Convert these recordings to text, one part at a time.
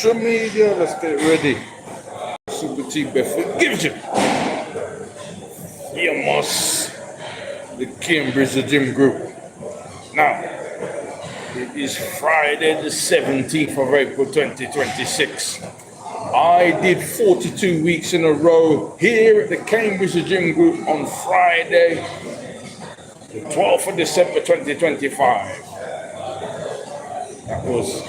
social media. Let's get ready. Super T Bedford gives you Yamos, the Cambridge Gym Group. Now, it is Friday the 17th of April 2026. I did 42 weeks in a row here at the Cambridge Gym Group on Friday, the 12th of December 2025. That was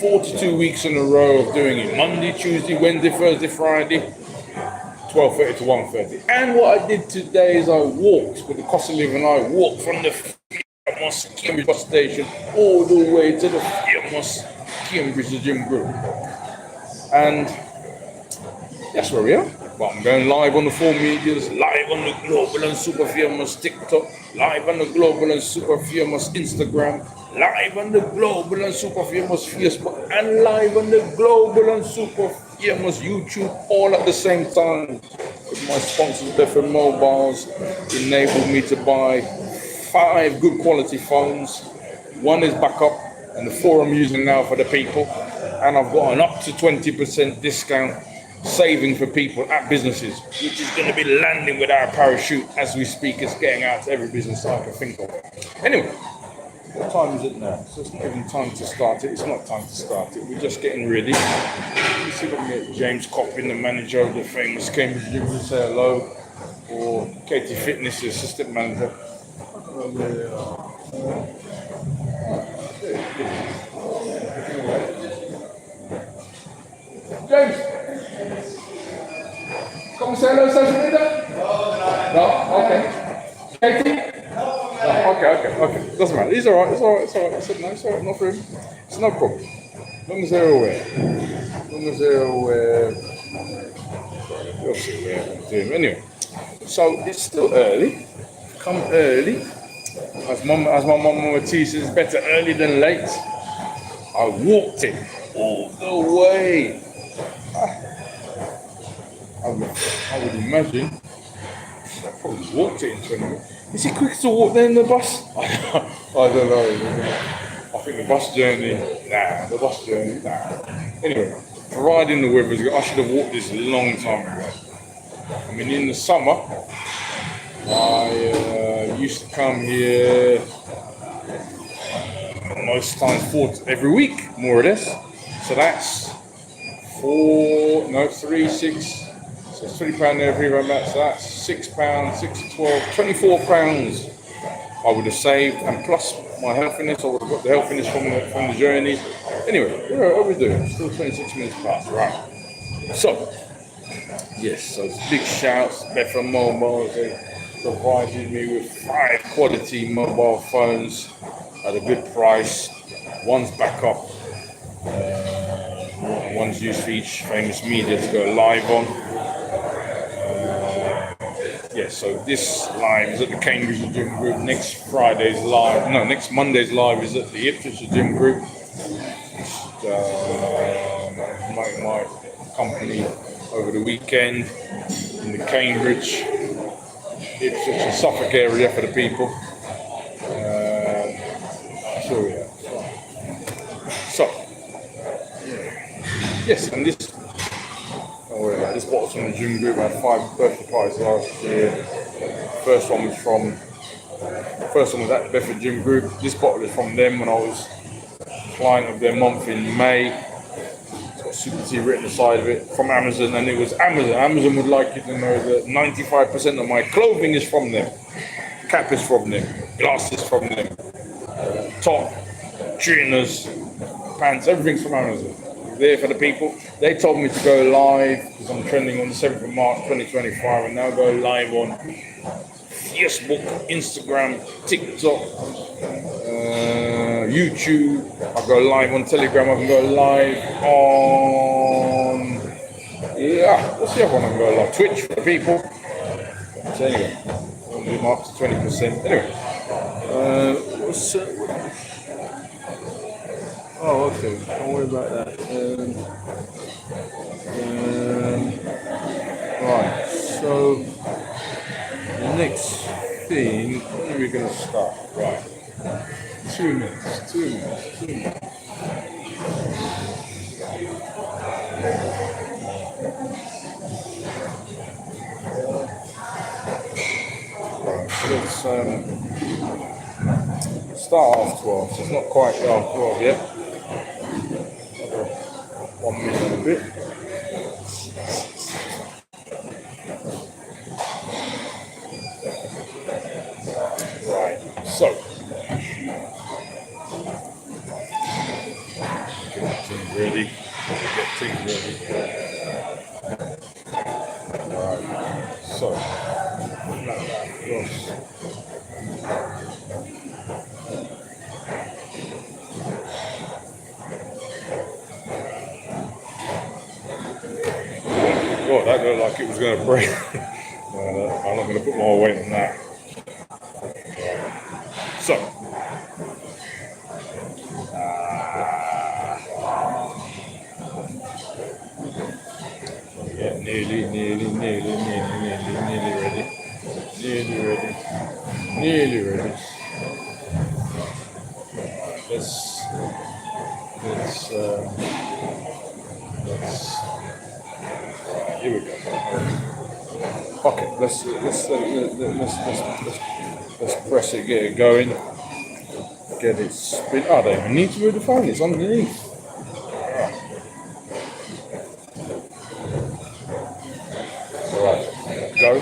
42 weeks in a row of doing it. Monday, Tuesday, Wednesday, Thursday, Friday, 12:30 to 1:30. And what I did today is I walked, with the cost of living, I walked from the famous Cambridge bus station all the way to the famous Cambridge Gym Group. And that's where we are. But I'm going live on the 4 medias, live on the Global and Super Famous TikTok, live on the Global and Super Famous Instagram, live on the Global and Super Famous Facebook, and live on the Global and Super Famous YouTube, all at the same time. With my sponsors, Bedford Mobiles, enabled me to buy 5 good quality phones. 1 is back up, and the 4 I'm using now for the people. And I've got an up to 20% discount saving for people at businesses, which is going to be landing with our parachute as we speak. It's getting out to every business I can think of. Anyway, what time is it now? So it's not even time to start it. It's not time to start it. We're just getting ready. Let's see if I can get James Coppin, the manager of the famous Cambridge Gym, to say hello, or Katie Fitness, the assistant manager. James, come say hello, social media? No? Okay. Katie? No, okay. Doesn't matter. He's alright, it's alright. I said no, it's alright, not for him. It's no problem. As long as they're aware. We'll see what I'm doing. Anyway, so it's still early. Come early. As my mum would teach, it's better early than late. I walked it all the way. I would imagine I probably walked it in 20 minutes. Is it quicker to walk than the bus? I don't know. I think the bus journey, nah. Anyway, providing the weather's good, I should have walked this a long time ago. I mean, in the summer, I used to come here most times every week, more or less. So that's 3, 6. So it's £3 there, £3 back. So that's £6, 6, 12, £24 I would have saved, and plus my healthiness, I would have got the healthiness from the journey. Anyway, what are we doing? Still 26 minutes past, right? So, yes, so it's big shouts, Bedford Mobile. They provided me with 5 quality mobile phones at a good price. 1's back up, 1's used for each famous media to go live on. So this live is at the Cambridge Gym Group. Next Monday's live is at the Ipswich Gym Group. My company over the weekend in the Cambridge, Ipswich and Suffolk area for the people. Yes, and this. Don't worry about it. This bottle's from the gym group. I had 5 birthday parties last year. First one was at the Bedford Gym Group. This bottle is from them when I was client of their month in May. It's got Super T written aside of it from Amazon, and it was Amazon. Amazon would like you to know that 95% of my clothing is from them. Cap is from them. Glasses from them. Top, trainers, pants, everything's from Amazon. There for the people. They told me to go live because I'm trending on the 7th of March 2025, and now go live on Facebook, Instagram, TikTok, YouTube. I go live on Telegram. I can go live on what's the other one I can go live? Twitch for the people. So anyway, I'm doing up to 20%. Anyway, oh, okay. Don't worry about that. Right. So the next thing, when are we going to start? Right. 2 minutes. let's start half 12. So it's not quite half 12 yet. 1 minute and a bit. Right. So get things ready. Get things ready. Right. So oh, that looked like it was going to break. I'm not going to put more weight on that. So, yeah, nearly ready. Nearly ready. Let's. Here we go. Okay, let's press it, get it going, get it spin. Oh, I don't even need to move the phone. It's underneath. All right, go.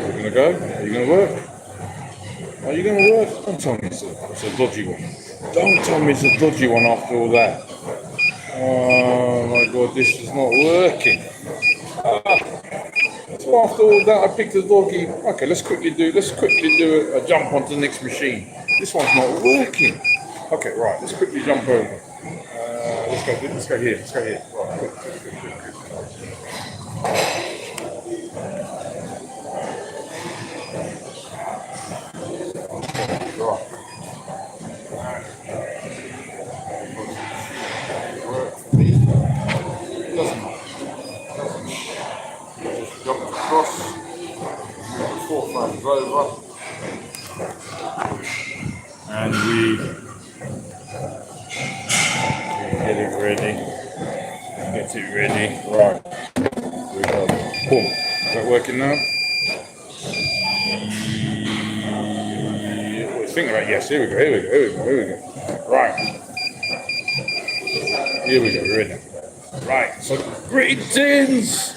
You're gonna go. Are you gonna work? Are you gonna work? Don't tell me it's a dodgy one. Don't tell me it's a dodgy one after all that. Oh my God, this is not working. So after all that, I picked the doggy. Okay, let's quickly do a jump onto the next machine. This one's not working. Okay, right. Let's quickly jump over. Let's go here. Right, quick. Right. Work for me. Doesn't matter. Just jump across. Move the forefront over. And we get it ready. Right. We go. Boom. Is that working now? Think about it. Yes. Here we go. Right. Here we go. We're ready. Right. So greetings,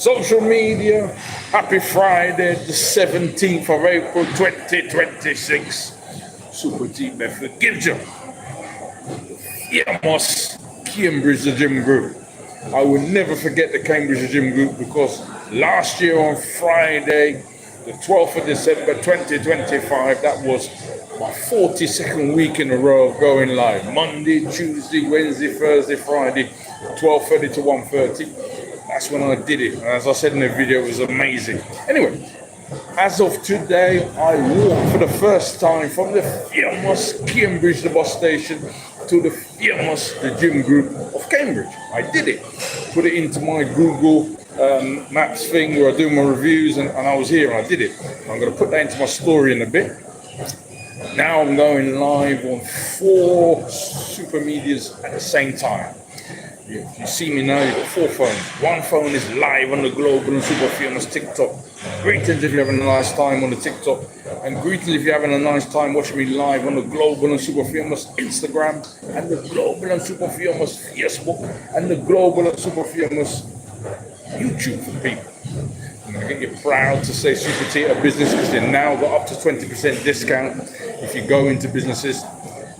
social media. Happy Friday, the 17th of April, 2026. Super Team Bedford gives you Yamos Cambridge the Gym Group. I will never forget the Cambridge the Gym Group because last year on Friday, the 12th of December 2025, that was my 42nd week in a row of going live. Monday, Tuesday, Wednesday, Thursday, Friday, 12:30 to 1:30. That's when I did it. And as I said in the video, it was amazing. Anyway, as of today, I walked for the first time from the famous Cambridge, the bus station, to the famous the Gym Group of Cambridge. I did it. Put it into my Google Maps thing where I do my reviews, and I was here and I did it. I'm going to put that into my story in a bit. Now I'm going live on 4 super medias at the same time. If you see me now, you've got 4 phones. One phone is live on the Global and Super Famous TikTok. Greetings if you're having a nice time on the TikTok. And greetings if you're having a nice time watching me live on the Global and Super Famous Instagram, and the Global and Super Famous Facebook, and the Global and Super Famous YouTube for people. I'm going to get you proud to say Super T at a business because they've now got up to 20% discount if you go into businesses.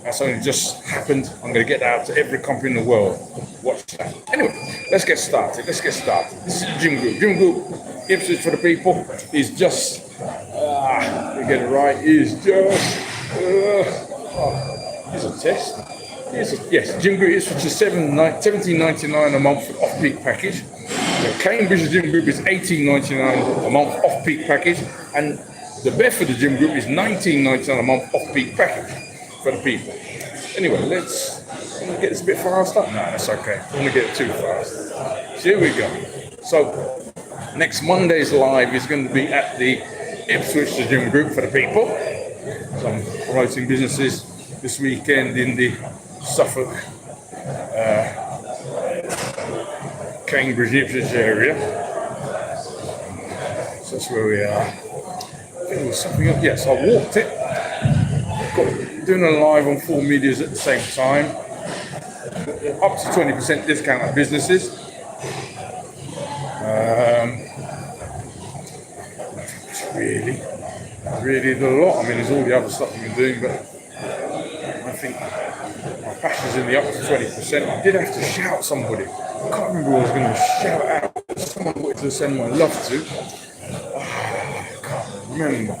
That's only just happened. I'm going to get that out to every company in the world. Watch that. Anyway, let's get started. This is the Gym Group. Gym Group, Ipswich for the people, is just, we get it right, is just, here's a test. Yes, Gym Group Ipswich is $17.99 a month off-peak package. The Cambridge Gym Group is $18.99 a month off-peak package. And the Bedford Gym Group is $19.99 a month off-peak package for the people. Anyway, let's get this a bit faster. No, that's okay. I don't want to get it too fast. So here we go. So next Monday's live is going to be at the Ipswich the Gym Group for the people. So I'm promoting businesses this weekend in the Suffolk, Cambridge, Ipswich area. So that's where we are. think it was something else. Yes, I walked it. Got doing a live on 4Medias at the same time. Up to 20% discount on businesses. Really a lot. I mean, there's all the other stuff I've been doing, but I think my passion's in the up to 20%. I did have to shout somebody. I can't remember who I was going to shout out. Someone wanted to send my love to. I can't remember.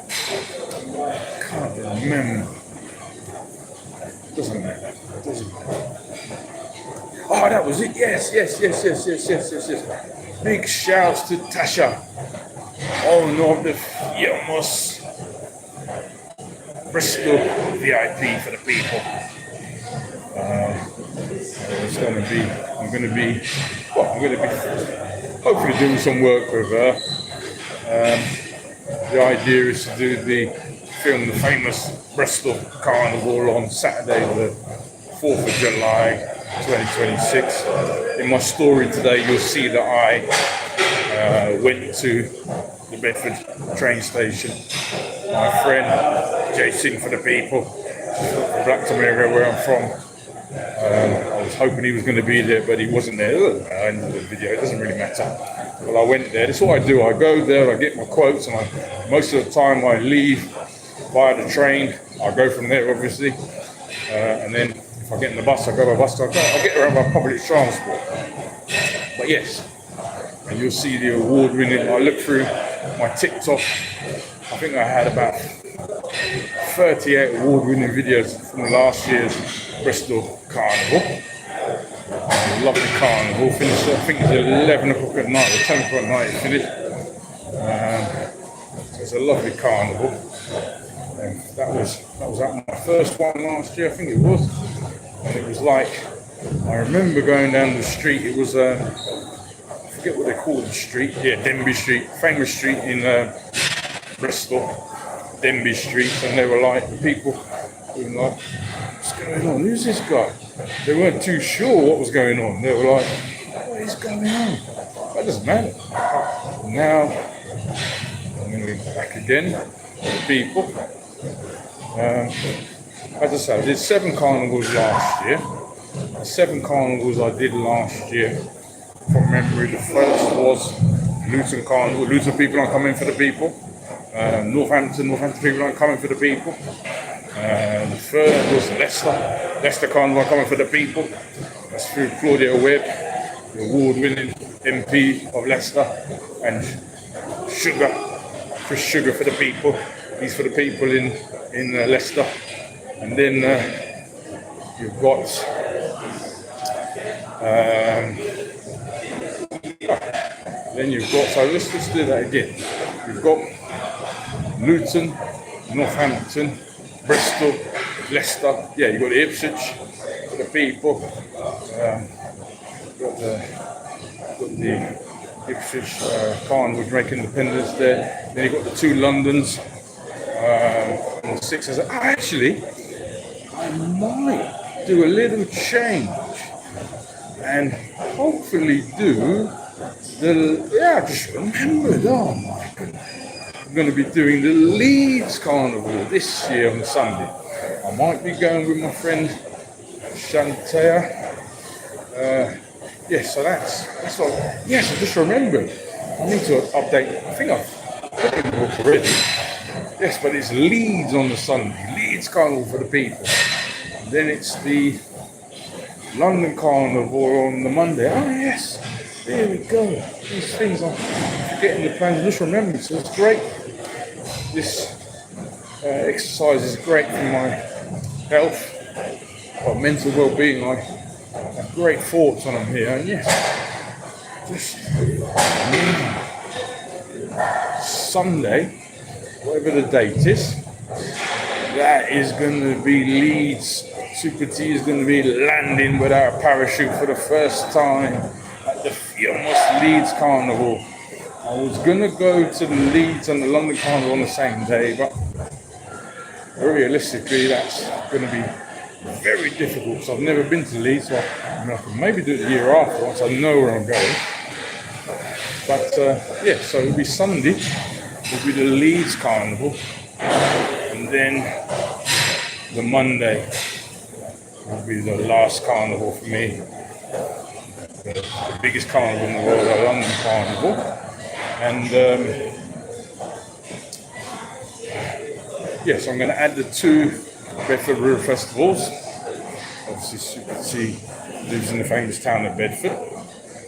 Doesn't matter. Oh, that was it. Yes. Big shouts to Tasha. Owner of the famous Bristol VIP for the people. I'm going to be hopefully doing some work with her. The idea is to film the famous Bristol Carnival on Saturday, the 4th of July, 2026. In my story today, you'll see that I went to the Bedford train station. My friend, Jason for the people, from Blackton area where I'm from. I was hoping he was going to be there, but he wasn't there. I know the video, it doesn't really matter. Well, I went there. That's what I do. I go there, I get my quotes, and most of the time I leave via the train. I go from there, obviously, and then if I get in the bus, I go by bus. I get around by public transport. But yes, and you'll see the award-winning. I look through my TikTok. I think I had about 38 award-winning videos from last year's Bristol Carnival. Lovely carnival. Finished, I think it was 11 o'clock at night, or 10 o'clock at night it finished. So it's a lovely carnival. And that was at my first one last year, I think it was. And it was like, I remember going down the street, it was, I forget what they call the street, yeah, Denby Street, famous street in Bristol, Denby Street, and they were like, the people were like, what's going on, who's this guy? They weren't too sure what was going on. They were like, what is going on? That doesn't matter. Now, I'm going to be back again with people. As I said, I did 7 carnivals last year. The 7 carnivals I did last year, from memory, the first was Luton Carnival. Luton people aren't coming for the people. Northampton people aren't coming for the people. The third was Leicester Carnival coming for the people. That's through Claudia Webb, the award-winning MP of Leicester, and Chris Sugar for the people. He's for the people in Leicester. And then you've got so let's do that again. You've got Luton, Northampton, Bristol, Leicester. Yeah, you've got the Ipswich for the people. Got the Ipswich Carnival Drake Independence there. Then you've got the 2 Londons. And the 6 actually, I might do a little change and hopefully do I just remembered, oh my goodness. I'm going to be doing the Leeds Carnival this year on Sunday. I might be going with my friend Shantea. So that's what, yes, I just remembered. I need to update, I think I've put it in the book already. Yes, but it's Leeds on the Sunday, Leeds Carnival for the people. And then it's the London Carnival on the Monday. Oh yes, there we go. These things I'm forgetting the plans. Just remember, so it's great. This exercise is great for my health, my mental well-being. I have great thoughts on them here. And yes, just Sunday, whatever the date is, that is going to be Leeds. Super T is going to be landing without a parachute for the first time at the famous Leeds Carnival. I was going to go to the Leeds and the London Carnival on the same day, but realistically that's going to be very difficult. So I've never been to Leeds, so I can maybe do it the year after once I know where I'm going. But so it'll be Sunday. will be the Leeds Carnival, and then the Monday will be the last carnival for me. The biggest carnival in the world, the London Carnival, and yes, I'm going to add the two Bedford River Festivals. Obviously, you can see lives in the famous town of Bedford.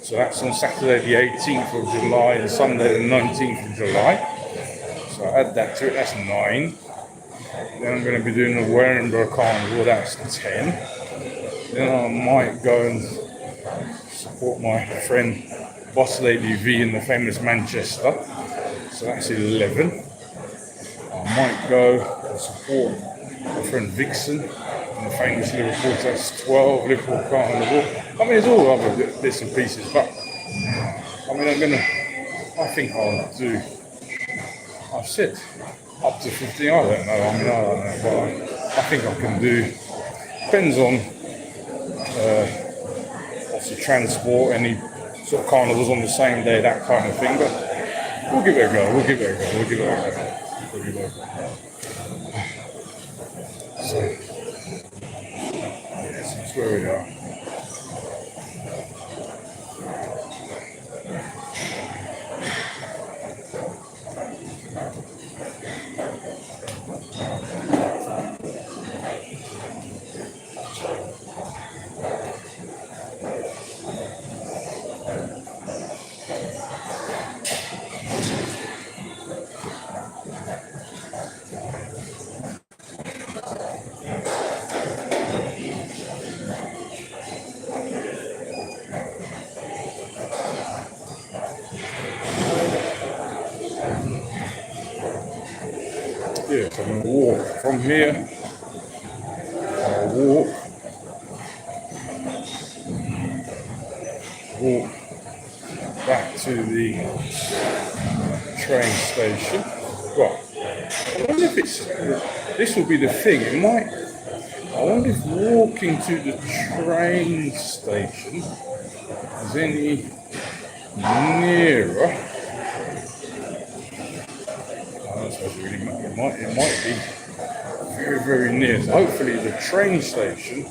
So that's on Saturday the 18th of July and Sunday the 19th of July. So I add that to it, that's 9. Then I'm going to be doing the Warrenborough Carnival, that's 10. Then I might go and support my friend Boss Lady V in the famous Manchester. So that's 11. I might go and support my friend Vixen in the famous Liverpool, so that's 12, Liverpool Carnival. I mean, there's all other bits and pieces, but I mean, I think I'll do, I've said up to 15, I don't know, but I think I can do, depends on obviously transport, any sort of carnivals on the same day, that kind of thing, but we'll give it a go. So, yes, that's where we are. Yeah, so I'm going to walk from here. I'll walk back to the train station. Well, I wonder if this will be the thing. I wonder if walking to the train station is any nearer. It might be very, very near. So hopefully the train station,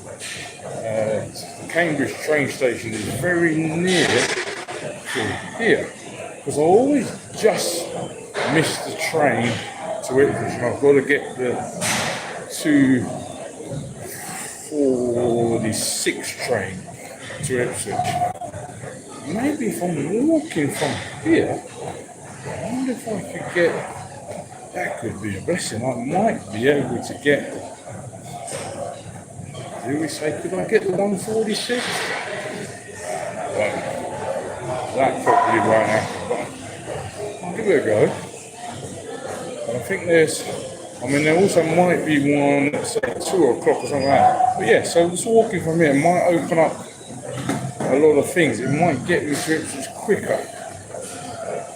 the Cambridge train station, is very near to here. Because I always just miss the train to Ipswich, and I've got to get the 2:46 train to Ipswich. Maybe if I'm walking from here, I wonder if I could get. That could be a blessing. I might be able to get. Do we say, could I get the 146? Well, that probably won't happen, but I'll give it a go. And I think there also might be one at say 2 o'clock or something like that. But yeah, so just walking from here might open up a lot of things. It might get me to Ipswich quicker.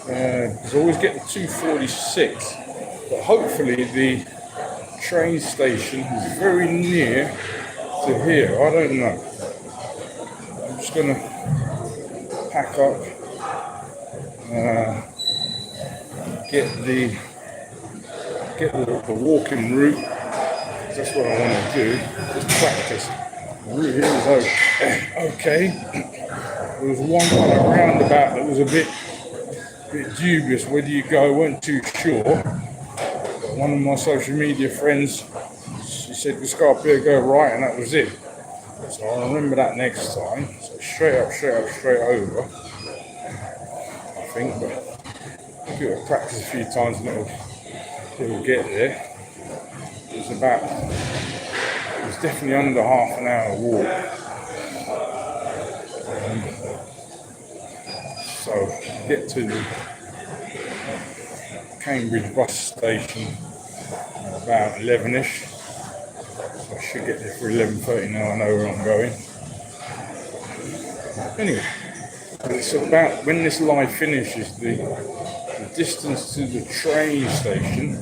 Because I always get the 2:46. But hopefully the train station is very near to here. I don't know. I'm just going to pack up, get the walking route. That's what I want to do. Just practice. The route here is okay. There was one kind of roundabout that was a bit dubious whether you go. I wasn't too sure. One of my social media friends, she said, just go up here, go right, and that was it. So I'll remember that next time. So straight over, I think, but I'll give it a practice a few times and it'll get there. It was definitely under half an hour walk. So get to the Cambridge bus station about 11ish. So I should get there for 11:30 now. I know where I'm going. Anyway, it's about when this live finishes, the distance to the train station.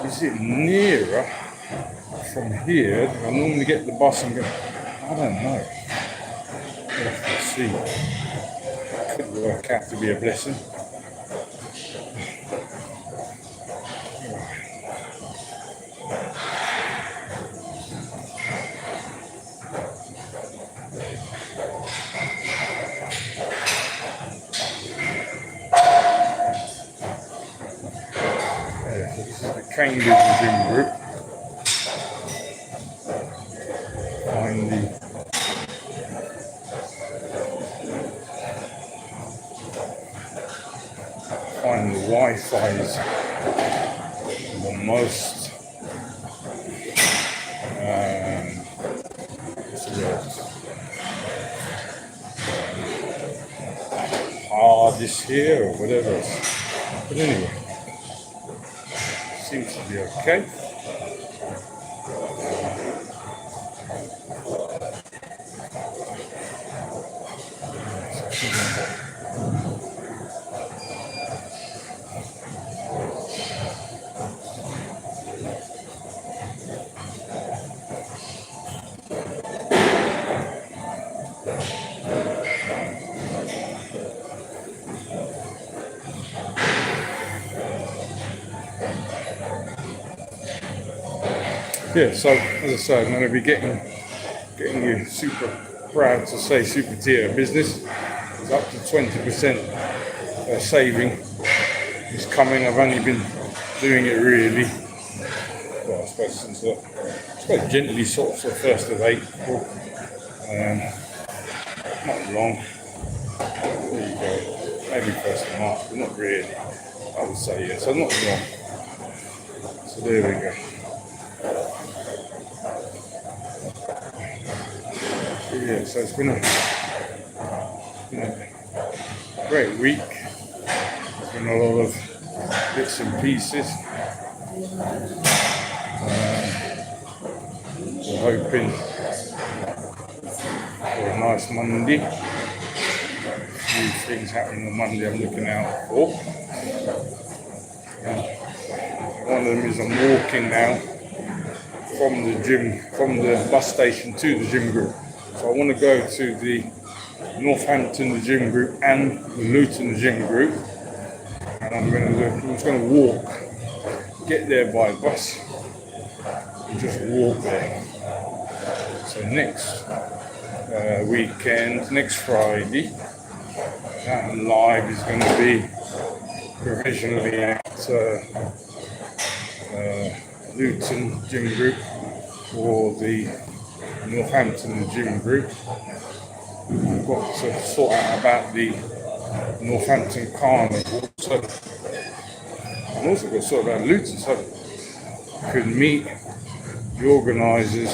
Is it nearer from here? I normally get the bus and go. I don't know. Let's see. It could work out to be a blessing. This is the Cambridge Gym Group. Find the Wi-Fi's the most hardest here or whatever else. But anyway, seems to be okay. Yeah, so as I say, I'm going to be getting you super proud to say super tier business. It's up to 20% saving is coming. I've only been doing it really, well, I suppose since gently sort of 1st of April. Not long. There you go. Maybe 1st of March, but not really. I would say yes. So not long. So there we go. Yeah, so it's been a great week. There's been a lot of bits and pieces. We're hoping for a nice Monday. A few things happening on Monday I'm looking out for. One of them is I'm walking now from the gym, from the bus station to the gym group. So I want to go to the Northampton the gym group and the Luton the gym group, and I'm just going to walk, get there by bus, and just walk there. So next weekend, next Friday, that live is going to be provisionally at Luton gym group for the Northampton gym group. I've got to sort out about the Northampton Carnival, so I've also got to sort out Luton, so I could meet the organisers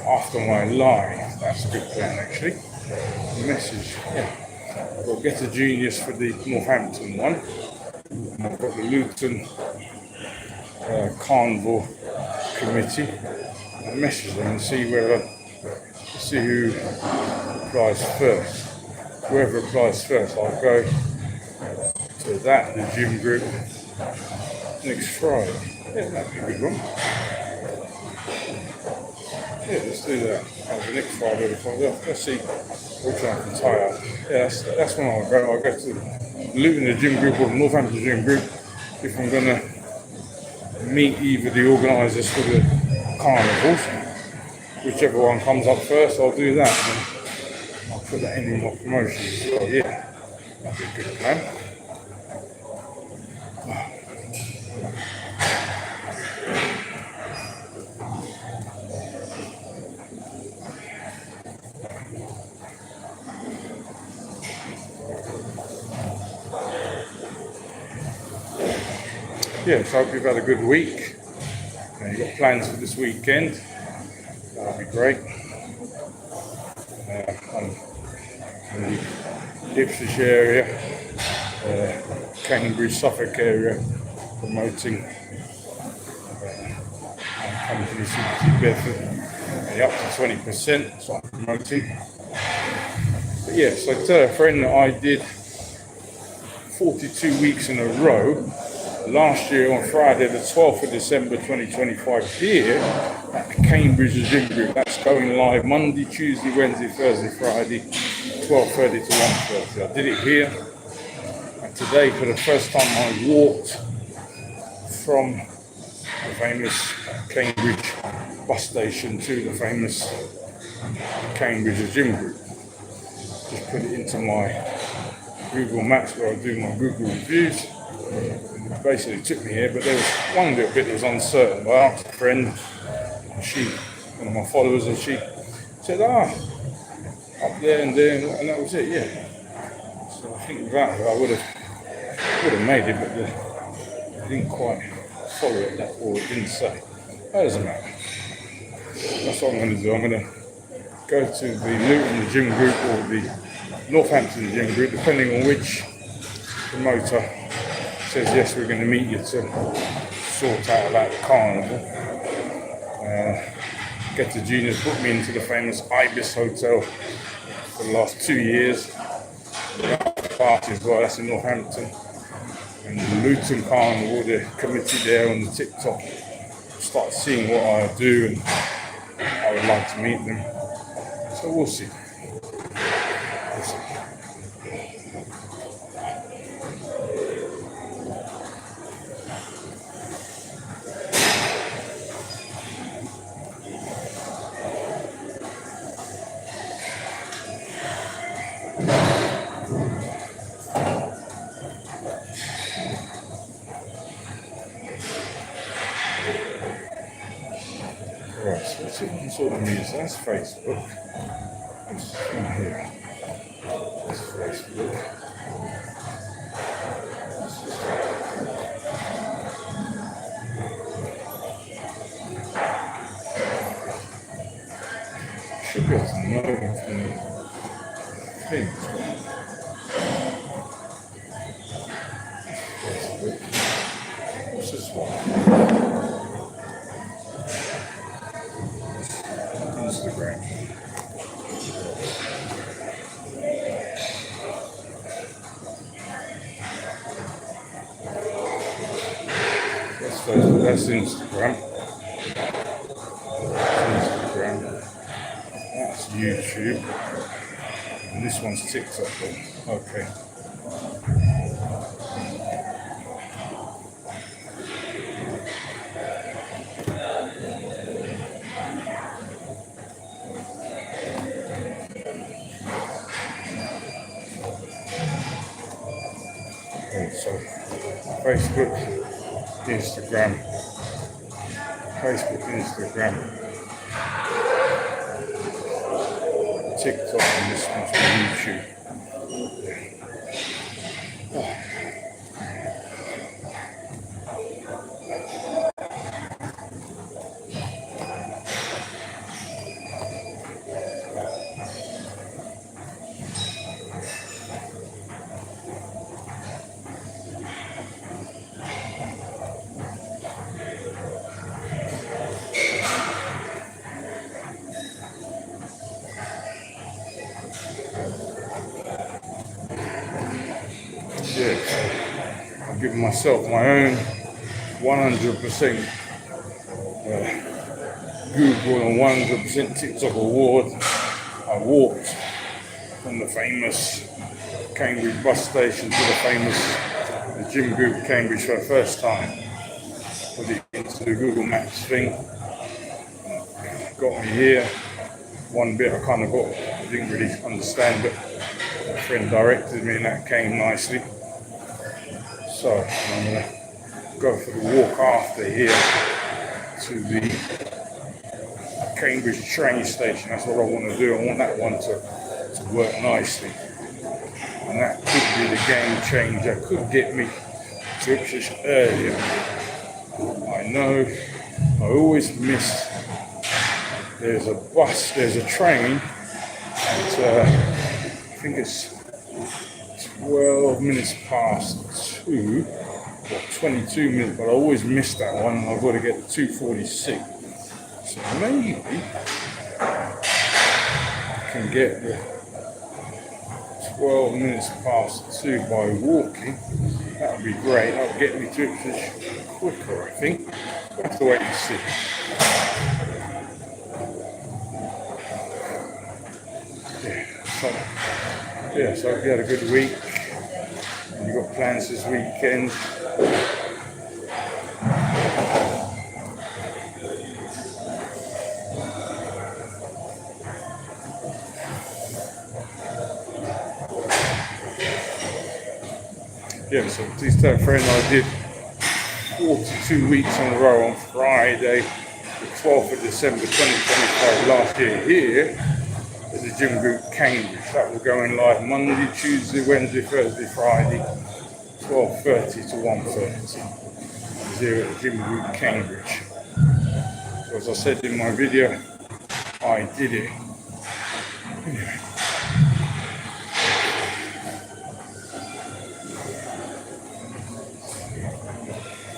after my live. That's a good plan actually. The message, yeah. I've got to get a genius for the Northampton one, and I've got the Luton Carnival committee. I'll message them and see who applies first. Whoever applies first, I'll go to the gym group next Friday. Yeah, that'd be a good one. Yeah, let's do that. The next Friday, let's see what I can tie up. Yeah, that's when I'll go. I'll go to the Luton the gym group or the Northampton gym group if I'm going to meet either the organisers for the carnivals. Whichever one comes up first, I'll do that. And I'll put that in my promotions as well. Yeah, that'd be a good plan. Yeah, so I hope you've had a good week. You've got plans for this weekend. That'll be great. I'm in the Ipswich area, Cambridge, Suffolk area, promoting my company, bedford, up to 20%, so I'm promoting. But yeah, so I tell a friend that I did 42 weeks in a row last year on Friday the 12th of December 2025 here at the Cambridge Gym Group. That's going live Monday, Tuesday, Wednesday, Thursday, Friday, 12:30 to 1:30. I did it here, and today for the first time I walked from the famous Cambridge bus station to the famous Cambridge Gym Group. Just put it into my Google Maps where I do my Google reviews. It basically took me here, but there was one little bit that was uncertain. But I asked a friend, one of my followers, and she said, up there and there, and that was it, yeah. So I think without her, I would have made it, but I didn't quite follow it that, or it didn't say. That doesn't matter. That's what I'm going to do. I'm going to go to the Luton gym group or the Northampton gym group, depending on which promoter says yes, we're going to meet you to sort out about the carnival. Get the Genius booked me into the famous Ibis Hotel for the last 2 years. Party as well, that's in Northampton. And the Luton Carnival, the committee there on the TikTok, start seeing what I do, and I would like to meet them. So we'll see. Right, so let's see what sort of music. That's Facebook. What's in here? That's Facebook. Should be able to know from the things. Facebook. What's this one? Instagram. That's Facebook. That's Instagram. That's YouTube. And this one's TikTok. Okay. So Facebook, Instagram, TikTok, and this one's on YouTube. I've given myself my own 100% Google and 100% TikTok award. I walked from the famous Cambridge bus station to the gym group Cambridge for the first time. Put it into the Google Maps thing. Got me here. One bit I didn't really understand, but a friend directed me and that came nicely. So I'm going to go for the walk after here to the Cambridge train station. That's what I want to do. I want that one to work nicely. And that could be the game changer. Could get me to Ipswich earlier. I know I always miss. There's a train at, I think it's 12 minutes past 2 or 22 minutes, but I always miss that one. I've got to get to 2:46. So maybe I can get the 12 minutes past 2 by walking. That would be great. That would get me to Ipswich quicker, I think. We'll have to wait and see. So I hope you had a good week. And you've got plans this weekend. Yeah, so please tell a friend I did 42 weeks in a row on Friday, the 12th of December 2025 last year here at the gym group Cambridge. That was going live Monday, Tuesday, Wednesday, Thursday, Friday, 12:30 to 1:30. Here at the gym group Cambridge. So as I said in my video, I did it.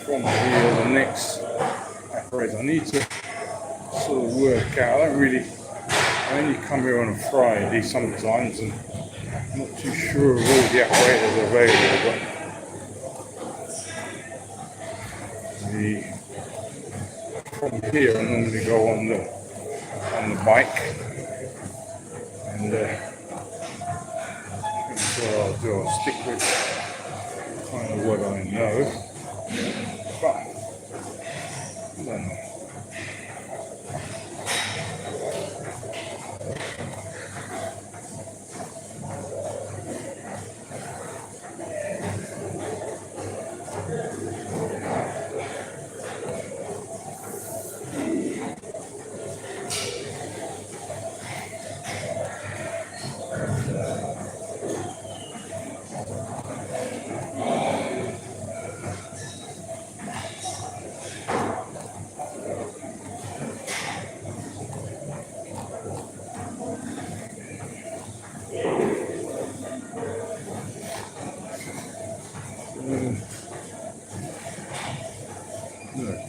From here, the next apparatus, I need to sort of work out. I only come here on a Friday sometimes, and I'm not too sure of all the apparatus available, but from here I normally go on the bike, and that's what I'll do. I'll stick with kind of what I know, but I don't know.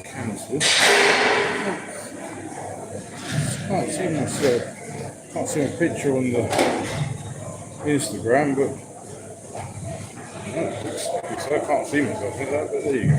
Cancel. Can't see myself. Can't see a picture on the Instagram, but I can't see myself in that. But there you go.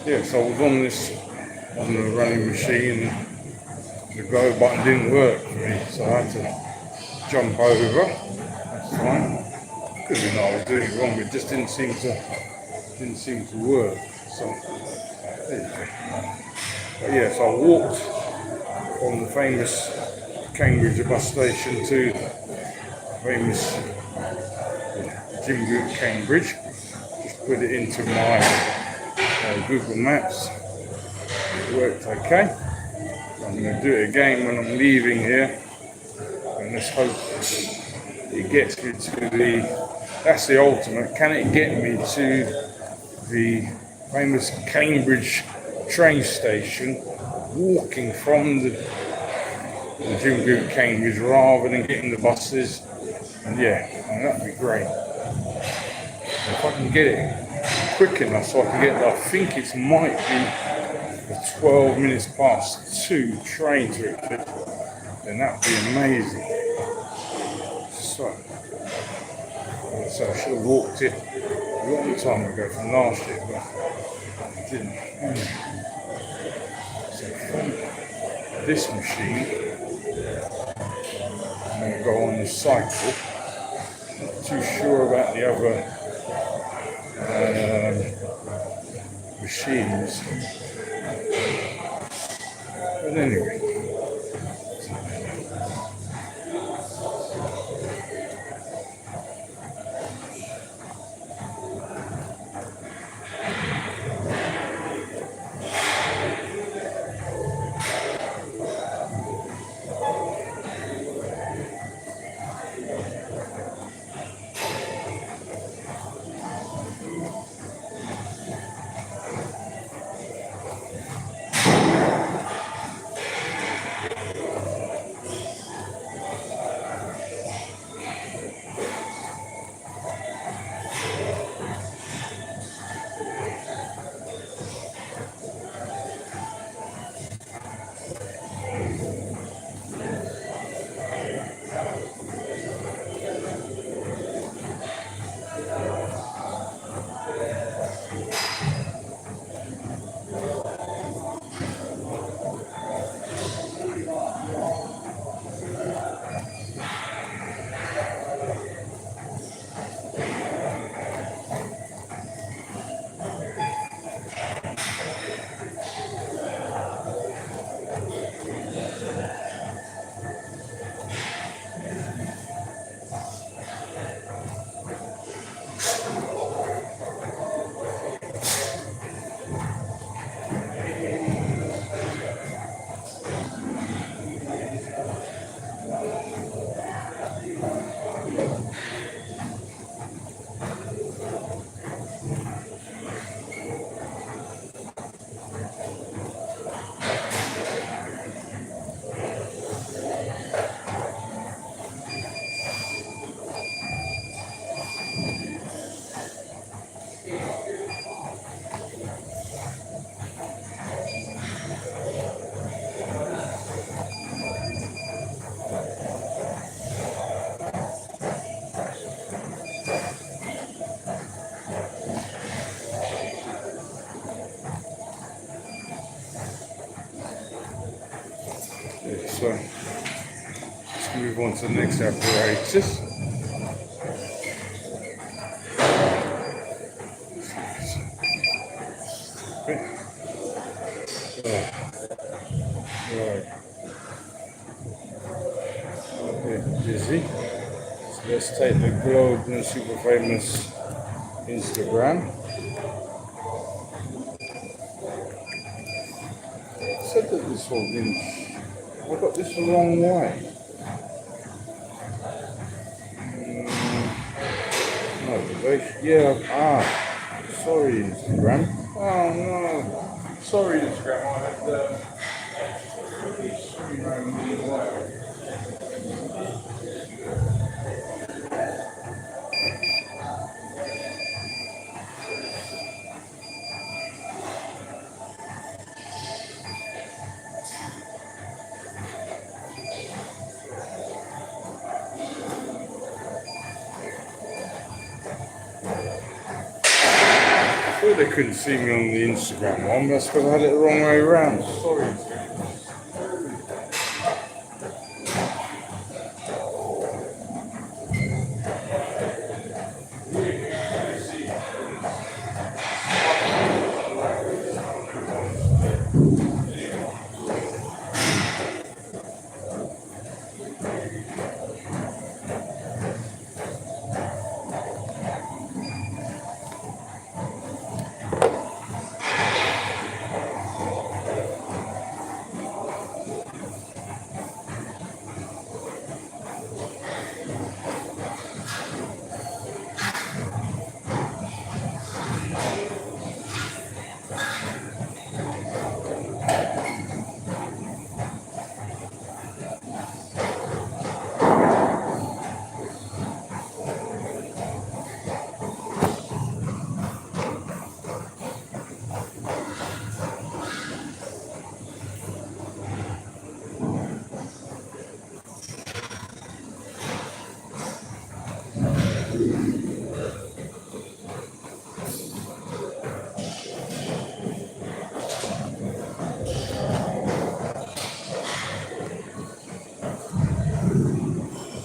Yeah, so I was on the running machine, and the go button didn't work for me, so I had to jump over. That's fine. Could have been I was doing it wrong, but it just didn't seem to work. So there you go. But yeah, so I walked from the famous Cambridge bus station to the famous gym group Cambridge. Just put it into my Google Maps. It worked okay. I'm going to do it again when I'm leaving here, and let's hope it gets me to that's the ultimate, can it get me to the famous Cambridge train station, walking from the gym group Cambridge rather than getting the buses, and that'd be great. If I can get it quick enough so I can get there, I think it might be the 12 minutes past 2 train trip, then that'd be amazing. So I should have walked it a long time ago from last year, but I didn't. So from this machine, I'm going to go on the cycle. Not too sure about the other machines, but anyway. So let's move on to the next apparatus. Right, okay, busy. So let's take the globe and super famous Instagram. I said that this one didn't. I got this the wrong way. No, sorry, Instagram. Oh no. Sorry, Instagram. I had screen around the way. I thought they couldn't see me on the Instagram one, but that's because I had it the wrong way around. Sorry.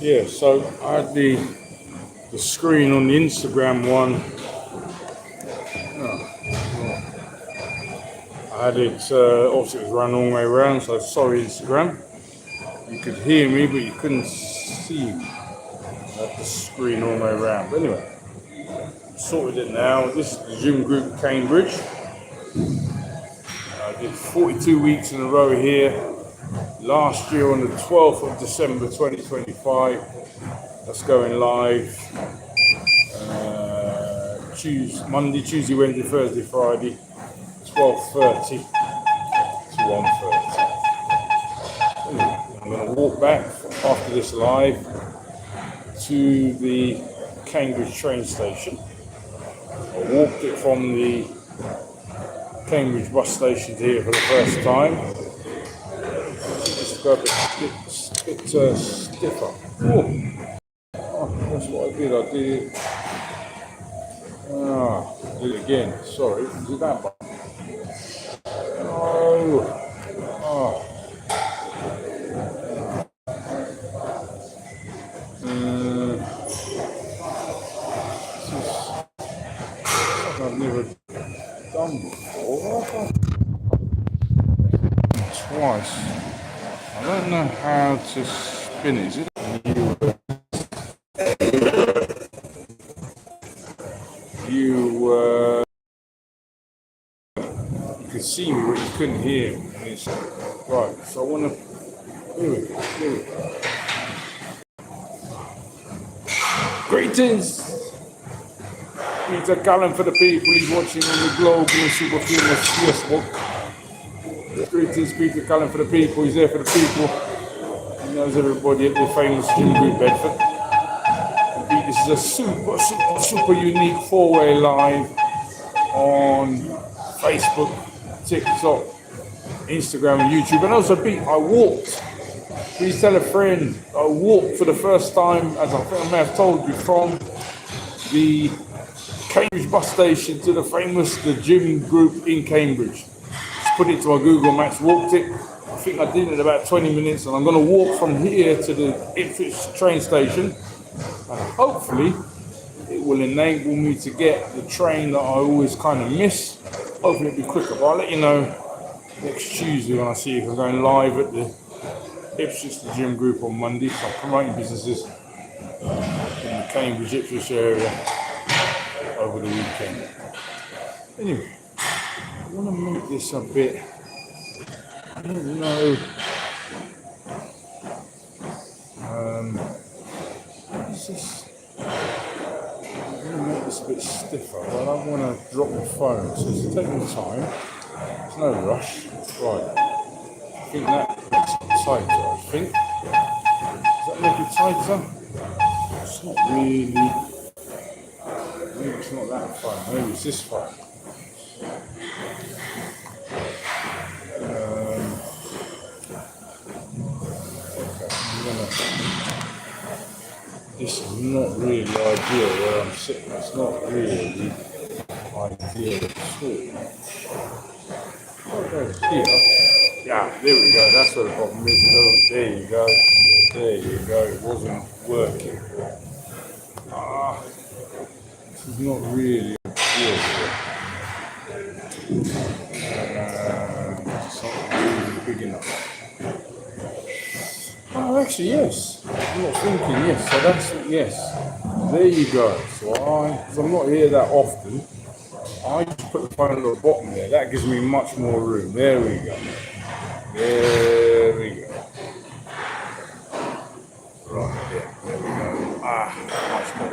Yeah, so I had the screen on the Instagram one. I had it, obviously it was run all the way around, so sorry Instagram. You could hear me, but you couldn't see the screen all the way around. But anyway, sorted it now. This is the gym group Cambridge. I did 42 weeks in a row here. Last year on the 12th of December 2025. That's going live Monday, Tuesday, Wednesday, Thursday, Friday, 12:30 to 1:30. I'm going to walk back after this live to the Cambridge train station. I walked it from the Cambridge bus station to here for the first time. Just got a bit stiffer. That's what I did. I did it again. Sorry, did that one? I've never done before. Twice. I don't know how to spin it. Is it? You could see me, but you couldn't hear me. Right, so I want to. Here we go. Greetings! Peter Callan for the people he's watching on the globe in the super famous Facebook. Greetings, Peter Cullen for the people. He's there for the people. He knows everybody at the famous Gym Group Bedford. This is a super unique four-way live on Facebook, TikTok, Instagram, and YouTube. And also, Pete, I walked. Please tell a friend. I walked for the first time, as I think I may have told you, from the Cambridge bus station to the famous Gym Group in Cambridge. Just put it to my Google Maps, walked it. I think I did it in about 20 minutes, and I'm going to walk from here to the Ipswich train station. And hopefully, it will enable me to get the train that I always kind of miss. Hopefully, it'll be quicker. But I'll let you know next Tuesday when I see if I'm going live at the Ipswich Gym Group on Monday. So I'm promoting businesses in the Cambridge Ipswich area over the weekend. Anyway, I want to make this a bit, I don't know, it's just, I'm going to make this a bit stiffer, but I don't want to drop the phone, so it's taking time, there's no rush. Right, I think that makes it tighter, I think. Does that make it tighter? It's not really. Maybe it's not that far, maybe it's this far. This is not really ideal where I'm sitting, it's not really ideal at all. Okay, here. Yeah, there we go, that's where the problem is. There you go, it wasn't working. This is not really ideal. It's not really big enough. Oh, actually, yes. I'm not thinking, yes. So that's, yes. There you go. So because I'm not here that often, I just put the phone at the bottom there. That gives me much more room. There we go. There we go. Right, there we go.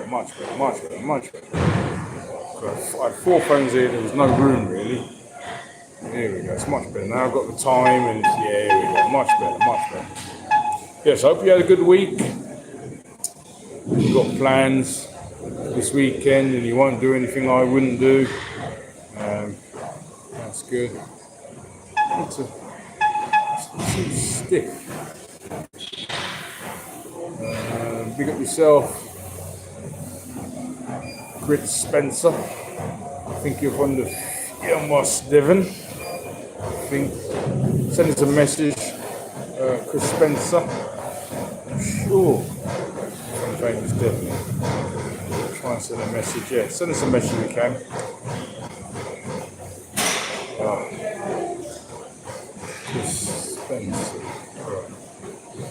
Much better. So I had 4 phones here, there was no room really. There we go, it's much better. Now I've got the time and there we go, much better. Yes, I hope you had a good week. You've got plans this weekend and you won't do anything I wouldn't do. That's good. It's stiff. Big up yourself, Chris Spencer. I think you're from the Yamos Devon. I think. Send us a message, Chris Spencer. I'm sure from famous Devon. Try and send a message. Yeah, send us a message if you can. Chris Spencer. Right.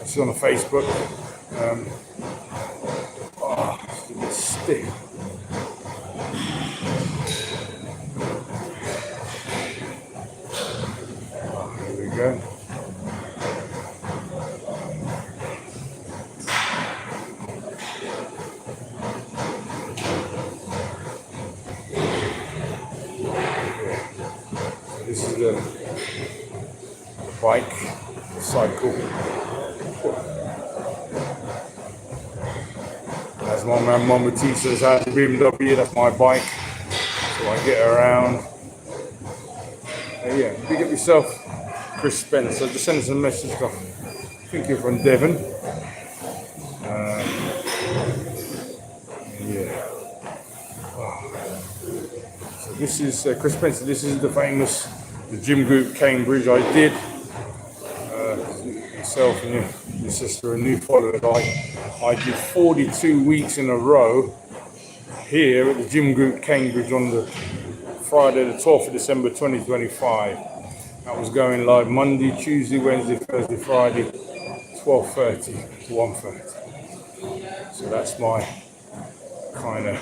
It's on the Facebook. It's a bit stiff. There we go. This is the bike, the cycle. As my man Mama T says, I have the BMW, that's my bike, so I get around. Yeah, big up yourself, Chris Spencer. Just send us a message. I think you're from Devon. Yeah. So this is Chris Spencer. This is the famous Gym Group Cambridge. I did yourself and your sister a new follower. I did 42 weeks in a row here at the Gym Group Cambridge on the Friday the 12th of December 2025. That was going live Monday, Tuesday, Wednesday, Thursday, Friday, 12:30 to 1:30. So that's my kind of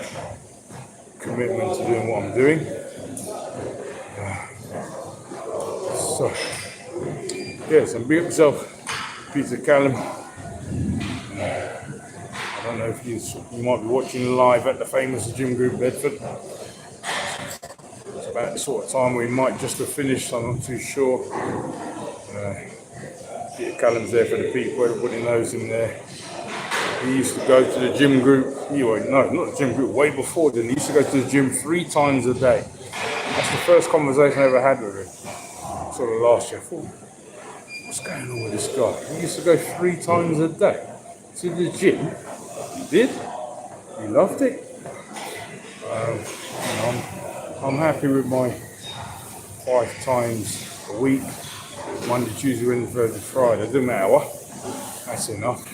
commitment to doing what I'm doing. So, yes, and big up yourself, Peter Callum. I don't know if you might be watching live at the famous Gym Group Bedford. It's about the sort of time we might just have finished, I'm not too sure. Peter Callum's there for the people, everybody knows him there. He used to go to the gym group, no, not the gym group, way before then. He used to go to the gym 3 times a day. That's the first conversation I ever had with him. Sort of last year. I thought, what's going on with this guy? He used to go 3 times a day to the gym. He did. He loved it. I'm happy with my 5 times a week. Monday, Tuesday, Wednesday, Thursday, Friday. Doesn't matter what. That's enough.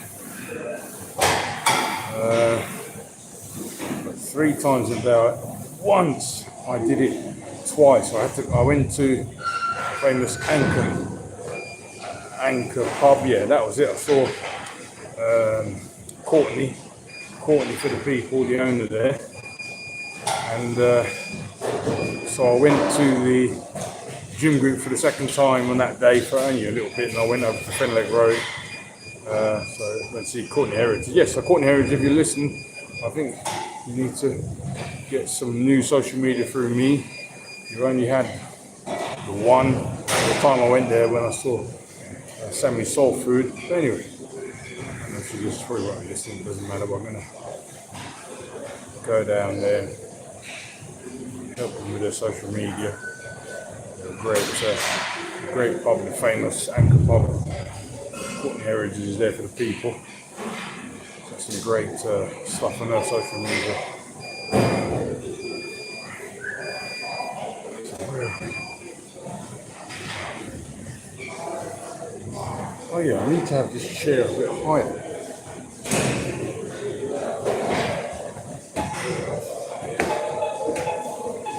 But 3 times a day. Once I did it twice. I went to famous Anchor pub. Yeah, that was it. I saw Courtney for the people, the owner there, and so I went to the gym group for the second time on that day for only a little bit, and I went over to Fenlake Road. So let's see, Courtney Heritage. Yes, so Courtney Heritage, if you listen, I think you need to get some new social media through me. You've only had the one the time I went there when I saw Sammy Soul Food. But anyway, I know she just probably won't listen, it doesn't matter, but I'm gonna go down there and help them with their social media. Great pub, the famous Anchor pub. Courtney Heritage is there for the people. Got some great stuff on their social media. Oh yeah, I need to have this chair a bit higher.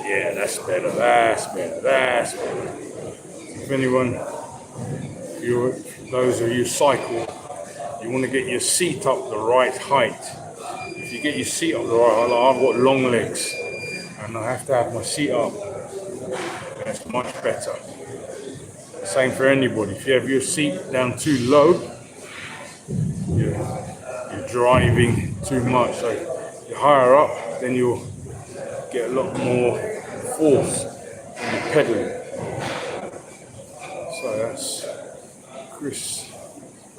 Yeah, that's better. If anyone, those of you cycle, you want to get your seat up the right height. If you get your seat up the right height, like I've got long legs and I have to have my seat up, that's much better. Same for anybody. If you have your seat down too low, you're driving too much. So you're higher up, then you'll get a lot more force when you're pedaling. So that's Chris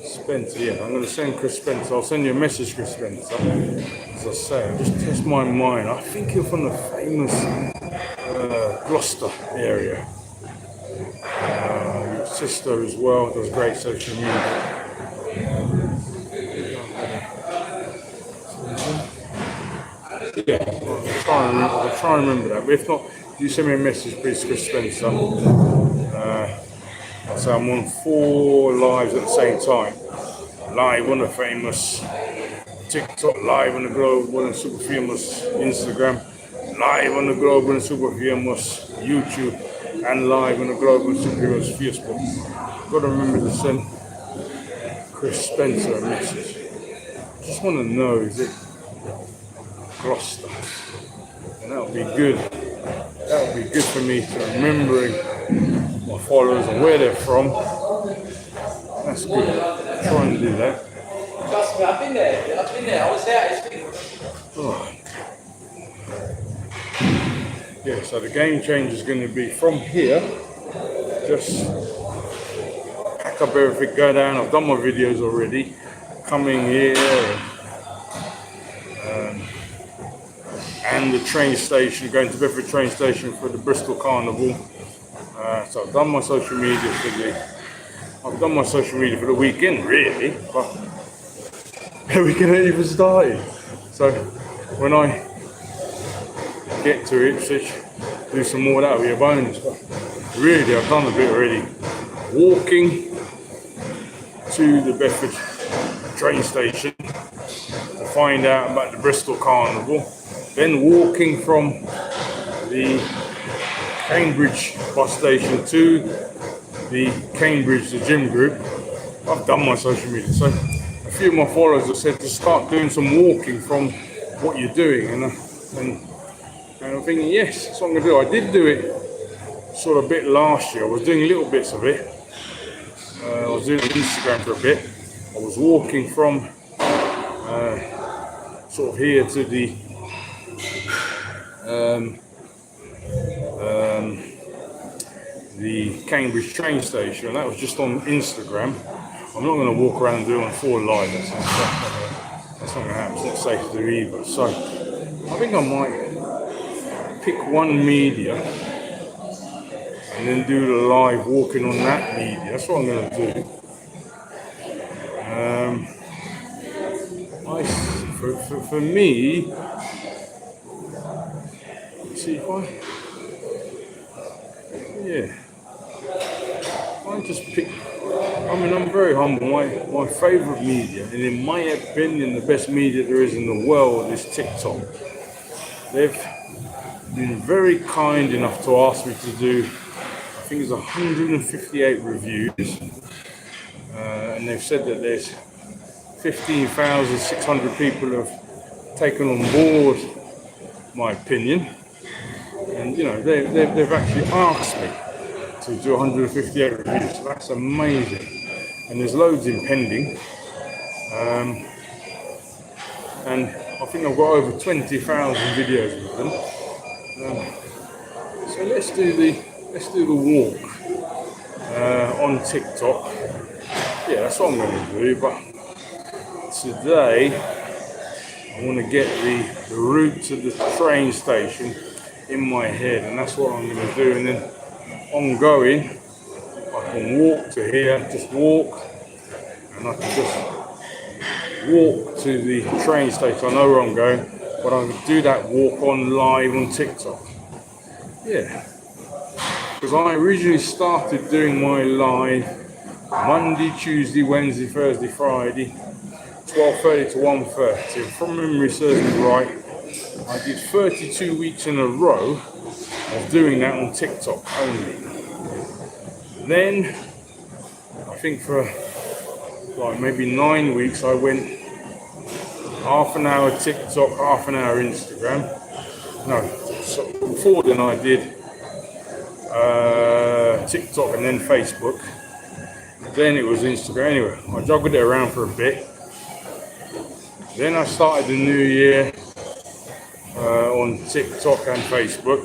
Spencer. Yeah, I'm going to send Chris Spencer. I'll send you a message, Chris Spencer. As I say, just test my mind. I think you're from the famous Gloucester area. Your sister as well does great social media. Yeah, I'll try and remember that. But if not, you send me a message, please, Chris Spencer. So I'm on 4 lives at the same time. Live on the famous TikTok, live on the global and super famous Instagram, live on the global and super famous YouTube, and live on the global and super famous Facebook. Got to remember to send Chris Spencer a message. Just want to know, is it Gloucester? And that would be good. That would be good for me to remembering my followers and where they're from. That's good. Try and do that. Trust me, I've been there. I was there. Oh. Yeah, so the game change is going to be from here. Just pack up everything, go down. I've done my videos already. Coming here and the train station, going to Bedford train station for the Bristol Carnival. So I've done my social media for the weekend, really, but the weekend ain't even started. So when I get to Ipswich, do some more, that'll be a bonus. But really, I've done a bit already. Walking to the Bedford train station to find out about the Bristol Carnival, then walking from the Cambridge bus station to the Cambridge, the gym group. I've done my social media, so a few of my followers have said to start doing some walking from what you're doing, and I'm thinking, yes, that's what I'm going to do. I did do it sort of a bit last year. I was doing little bits of it. I was doing Instagram for a bit. I was walking from sort of here to the the Cambridge train station. That was just on Instagram. I'm not going to walk around and do it on 4 Live. That's not going to happen. It's not safe to do either. So I think I might pick one media and then do the live walking on that media. That's what I'm going to do. For me, let's see if I just pick. I mean, I'm very humble. My favourite media, and in my opinion, the best media there is in the world is TikTok. They've been very kind enough to ask me to do, I think it's 158 reviews, and they've said that there's 15,600 people have taken on board my opinion, and you know they've actually asked me to do 158 reviews. So that's amazing, and there's loads impending, and I think I've got over 20,000 videos with them. So let's do the walk on TikTok. Yeah, that's what I'm going to do. But today I want to get the route to the train station in my head, and that's what I'm going to do. And then ongoing, I can walk to here, just walk, and I can just walk to the train station. I know where I'm going, but I can do that walk on live on TikTok. Yeah, because I originally started doing my live Monday, Tuesday, Wednesday, Thursday, Friday, 12:30 to 1:30. If from memory serves me right, I did 32 weeks in a row of doing that on TikTok only. Then, I think for like maybe 9 weeks, I went half an hour TikTok, half an hour Instagram. No, so before then I did TikTok and then Facebook. Then it was Instagram. Anyway, I juggled it around for a bit. Then I started the new year on TikTok and Facebook.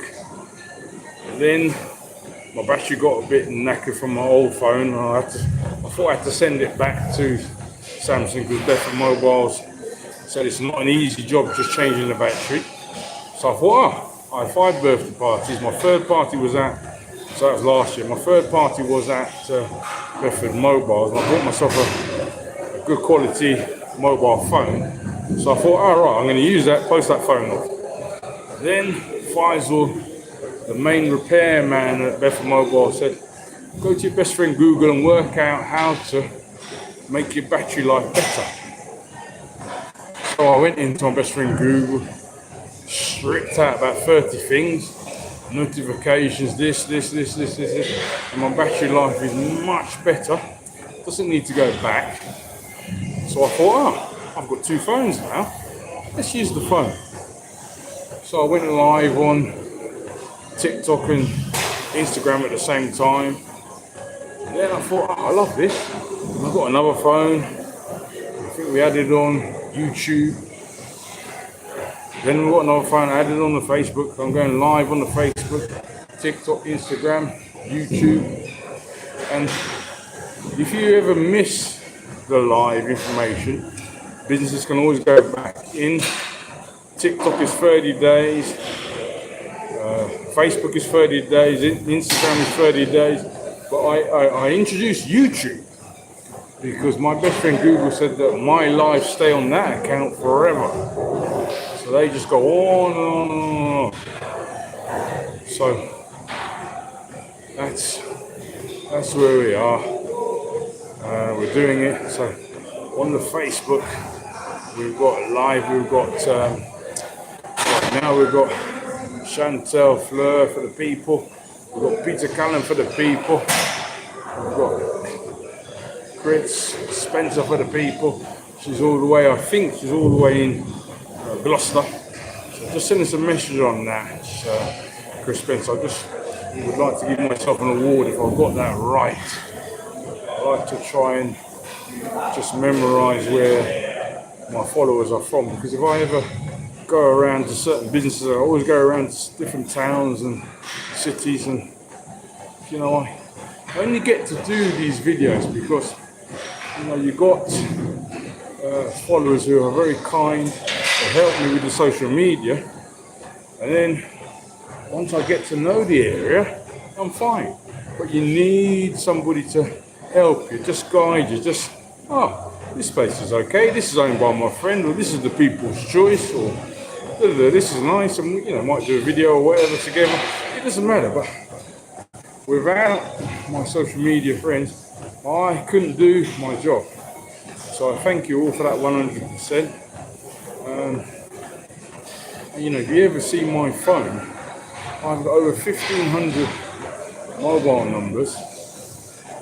Then my battery got a bit knackered from my old phone. I thought I had to send it back to Samsung because Bedford Mobiles said it's not an easy job just changing the battery. So I thought, I had 5 birthday parties. My third party was so that was last year. My third party was at Bedford Mobiles, and I bought myself a good quality mobile phone. So I thought, alright, I'm going to use that, post that phone off. Then Faisal, the main repairman at Bedford Mobile, said, go to your best friend Google and work out how to make your battery life better. So I went into my best friend Google, stripped out about 30 things, notifications, this, and my battery life is much better. Doesn't need to go back. So I thought, I've got 2 phones now. Let's use the phone. So I went live on TikTok and Instagram at the same time. And then I thought, I love this. And I've got another phone. I think we added on YouTube. Then we've got another phone added on the Facebook. I'm going live on the Facebook, TikTok, Instagram, YouTube. And if you ever miss the live information, businesses can always go back in. TikTok is 30 days. Facebook is 30 days. Instagram is 30 days. But I introduced YouTube because my best friend Google said that my lives stay on that account forever. So they just go on and on and on. So that's where we are. We're doing it. So on the Facebook, we've got live. We've got right now we've got Chantel Fleur for the people. We've got Peter Callan for the people. We've got Chris Spencer for the people. She's all the way. I think she's all the way in Gloucester. So just send us a message on that, Chris Spencer. I just would like to give myself an award if I've got that right. I like to try and just memorise where my followers are from, because if I ever go around to certain businesses, I always go around to different towns and cities, and you know, I only get to do these videos because you know you got followers who are very kind. They help me with the social media, and then once I get to know the area, I'm fine. But you need somebody to help you, just guide you, just, oh, this place is okay, this is owned by my friend, or this is the people's choice, or this is nice, and you know, might do a video or whatever together. It doesn't matter, but without my social media friends, I couldn't do my job. So I thank you all for that 100%. You know, if you ever see my phone, I've got over 1,500 mobile numbers,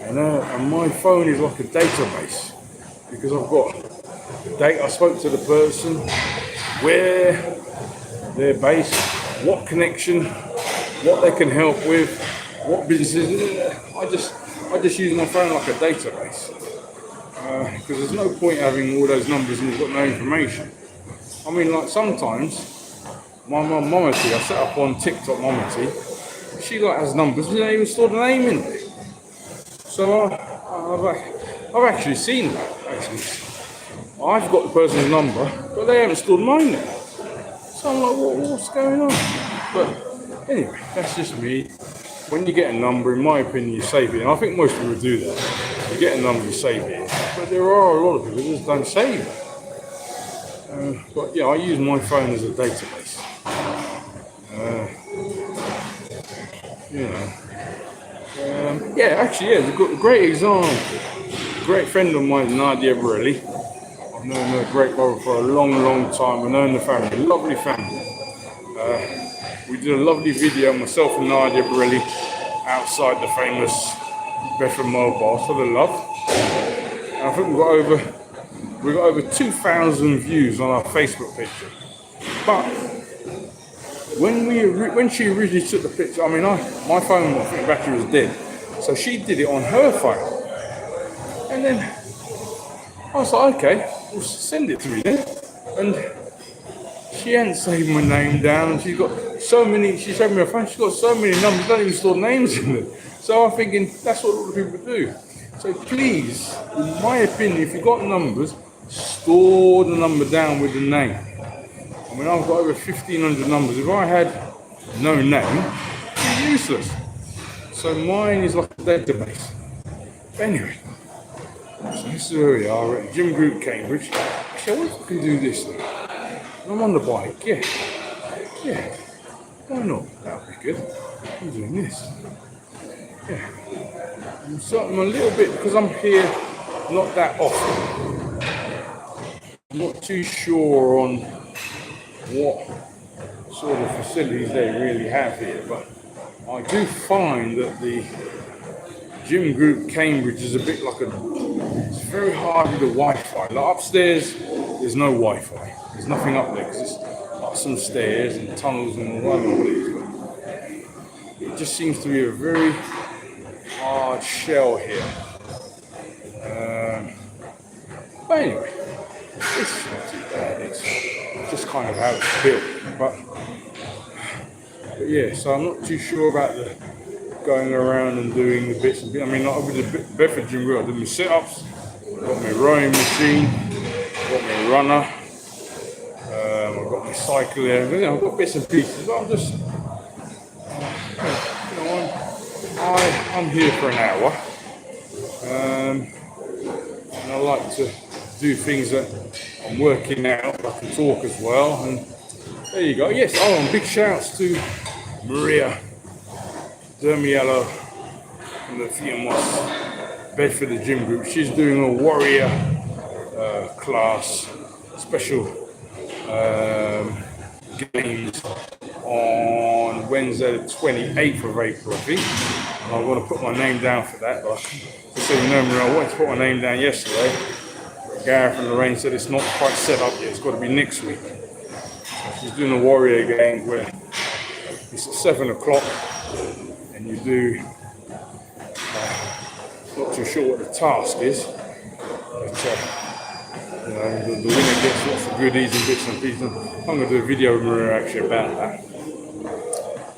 and my phone is like a database because I've got the date I spoke to the person, where they're based, what connection, what they can help with, what businesses. I just use my phone like a database because there's no point having all those numbers and you've got no information. I mean, like sometimes my mum Momity, I set up on TikTok Momity, she like has numbers, she don't even store the name in there. So I've actually seen that, actually. I've got the person's number, but they haven't stored mine there. So I'm like, what's going on? But anyway, that's just me. When you get a number, in my opinion, you save it. And I think most people do that. You get a number, you save it. But there are a lot of people who just don't save it. But yeah, I use my phone as a database. You know. Yeah, actually, yeah, a great example. A great friend of mine, Nadia Borelli. I've known her great brother for a long, long time. I've known the family, lovely family. We did a lovely video, myself and Nadia Borelli, outside the famous Bedford Mobile, for the love. And I think we got over 2,000 views on our Facebook picture. But when she originally took the picture, I mean, my phone, I think the battery was dead, so she did it on her phone. And then I was like, okay, well, send it to me then. And she hadn't saved my name down. She's got so many, she showed me her phone, she's got so many numbers, don't even store names in them. So I'm thinking, that's what all the people do. So please, in my opinion, if you've got numbers, store the number down with the name. I mean, I've got over 1,500 numbers. If I had no name, it's useless. So mine is like a database. But anyway, so this is where we are at Gym Group Cambridge. Actually, I wonder if I can do this now. I'm on the bike, yeah. Why not? That would be good. I'm doing this. Yeah. I'm a little bit, because I'm here not that often. I'm not too sure on what sort of facilities they really have here, but I do find that the Gym Group Cambridge is a bit like it's very hard with the Wi-Fi. Like upstairs, there's no Wi-Fi. There's nothing up there because it's up some stairs and tunnels and I don't know what it is. But it just seems to be a very hard shell here. But anyway, it's not too bad. It's just kind of how it's built. But yeah, so I'm not too sure about the going around and doing the bits and bits. I mean, like with the Bedford Gym Group, I did my sit-ups, got my rowing machine, got my runner, I've got my cycle there. You know, I've got bits and pieces. But I'm just, you know, I'm here for an hour, and I like to do things that I'm working out. I can talk as well, and there you go. Yes, and big shouts to Maria Dermiello from the Fiamos Bedford the Gym Group. She's doing a warrior class, special games on Wednesday the 28th of April, I think. And I want to put my name down for that, but just so you know, Maria, I wanted to put my name down yesterday. But Gareth and Lorraine said it's not quite set up yet, it's got to be next week. She's doing a warrior game where it's at 7 o'clock and you do, not too sure what the task is, but you know, the winner gets lots of goodies and bits and pieces. I'm going to do a video with Maria actually about that.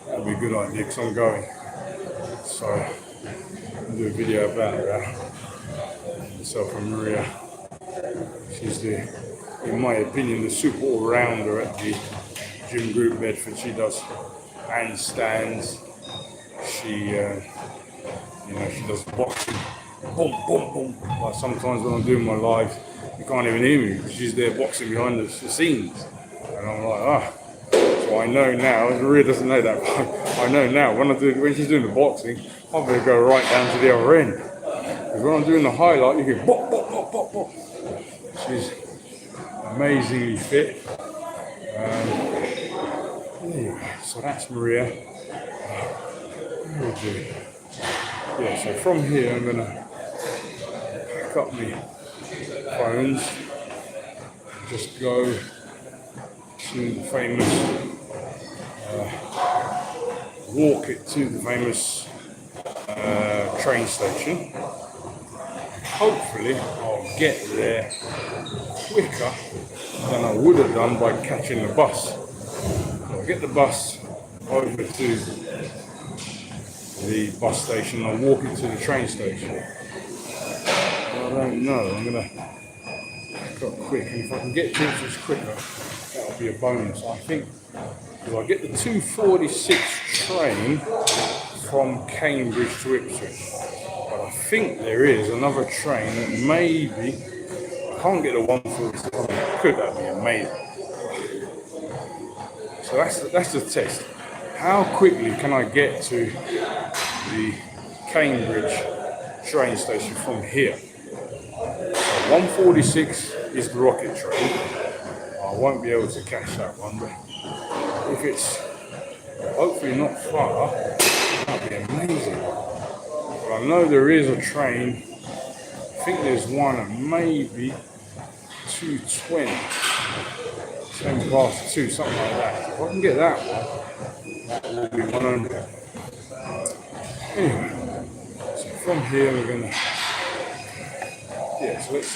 That'll be good idea because I'm going. So I'll do a video about that. Myself and Maria. She's in my opinion, the super all-rounder at the gym group Bedford. She does handstands. She she does boxing. Boom, boom, boom. Like sometimes when I'm doing my lives, you can't even hear me because she's there boxing behind the scenes. And I'm like, So I know now, Maria doesn't know that, but I know now when she's doing the boxing, I'm going to go right down to the other end. Because when I'm doing the highlight, you hear bop, bop, bop, bop, bop. She's amazingly fit. Anyway, so that's Maria. Yeah, so from here I'm going to pick up my phones, just go to the famous, walk it to the famous train station. Hopefully I'll get there quicker than I would have done by catching the bus. So I'll get the bus over to the bus station, I'll walk it to the train station. I don't know, I'm going to pick up quick, and if I can get to it just quicker, that'll be a bonus. I think if I get the 2:46 train from Cambridge to Ipswich, but I think there is another train that maybe, I can't get the 1:46, could that be amazing? So that's the test. How quickly can I get to the Cambridge train station from here? So 1:46 is the rocket train. I won't be able to catch that one, but if it's hopefully not far, that'd be amazing. But I know there is a train, I think there's one at maybe 2:20, 10 past 2, something like that. If I can get that one, that will be 100. Anyway, so from here we're going to, so let's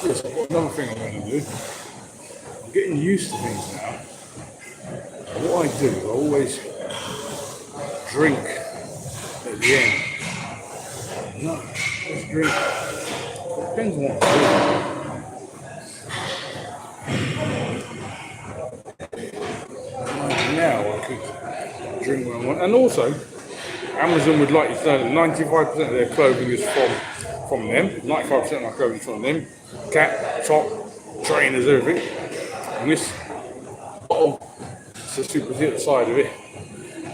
Yes, I've got another thing I'm going to do. I'm getting used to things now. What I do, I always drink at the end. No, just drink. It depends on what I'm doing. Now I could drink what I want. And also, Amazon would like you to know that 95% of their clothing is from them. 95% of my clothing is from them. Cap, top, trainers, everything. And this bottle, it's a super hit side of it,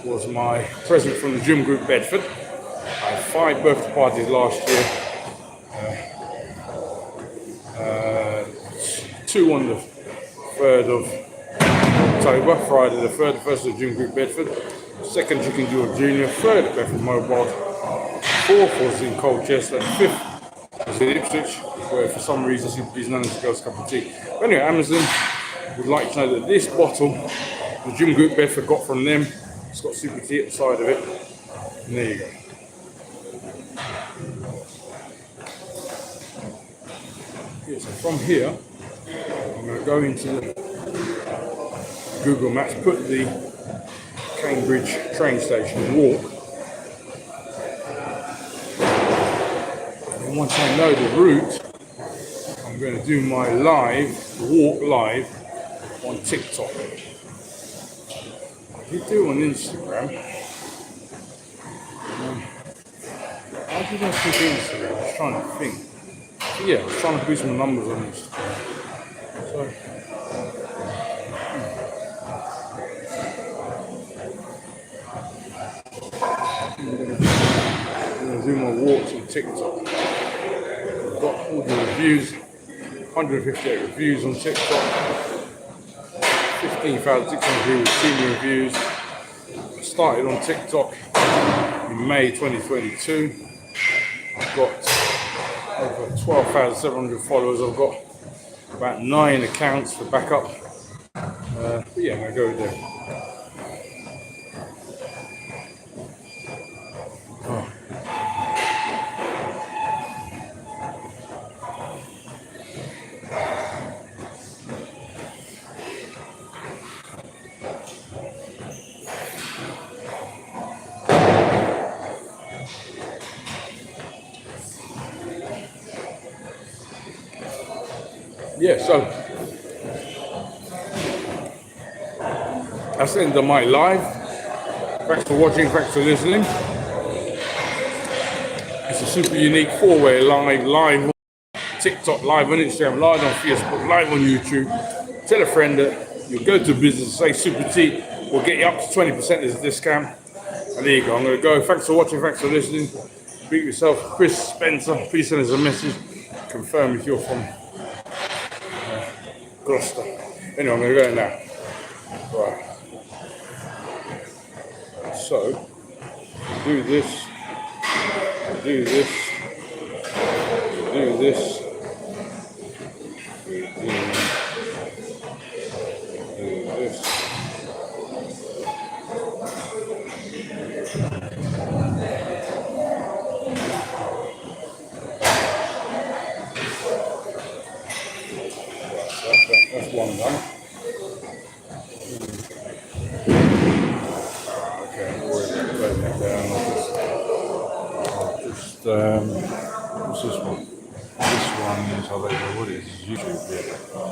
was my present from the gym group Bedford. I had 5 birthday parties last year. 2 on the 3rd of October, Friday the 3rd, the 1st of Gym Group Bedford, 2nd Chicken George Jr., 3rd at Bedford Mobile, 4th was in Colchester, and 5th was in Ipswich, where for some reason simply is known as the girls' cup of tea. But anyway, Amazon would like to know that this bottle, the Gym Group Bedford got from them, it's got super tea at the side of it, and there you go. Yeah, so from here, I'm going to go into the Google Maps, put the Cambridge train station and walk. And then once I know the route, I'm going to do my walk live on TikTok. I did do on Instagram. How did I pick Instagram? I was trying to think. Yeah, I was trying to boost some numbers on Instagram. So, I'm going to do my walks on TikTok. I've got all the reviews, 158 reviews on TikTok, 15,600 people see me reviews. I started on TikTok in May 2022. I've got over 12,700 followers. I've got about 9 accounts for backup. But yeah, I'm going to go there. yeah, so that's the end of my live. Thanks for watching, thanks for listening. It's a super unique four-way live on TikTok, live on Instagram, live on Facebook, live on YouTube. Tell a friend that you'll go to business, say Super T, we'll get you up to 20% as a discount. And there you go, I'm going to go. Thanks for watching, thanks for listening. Speak yourself, Chris Spencer. Please send us a message. Confirm if you're from Gloucester. Anyway, I'm going to go now. Right. So, do this, do this, do this, do this. That's one done. Okay, we're closing it down. What's this one? This one is, what is YouTube? Yeah.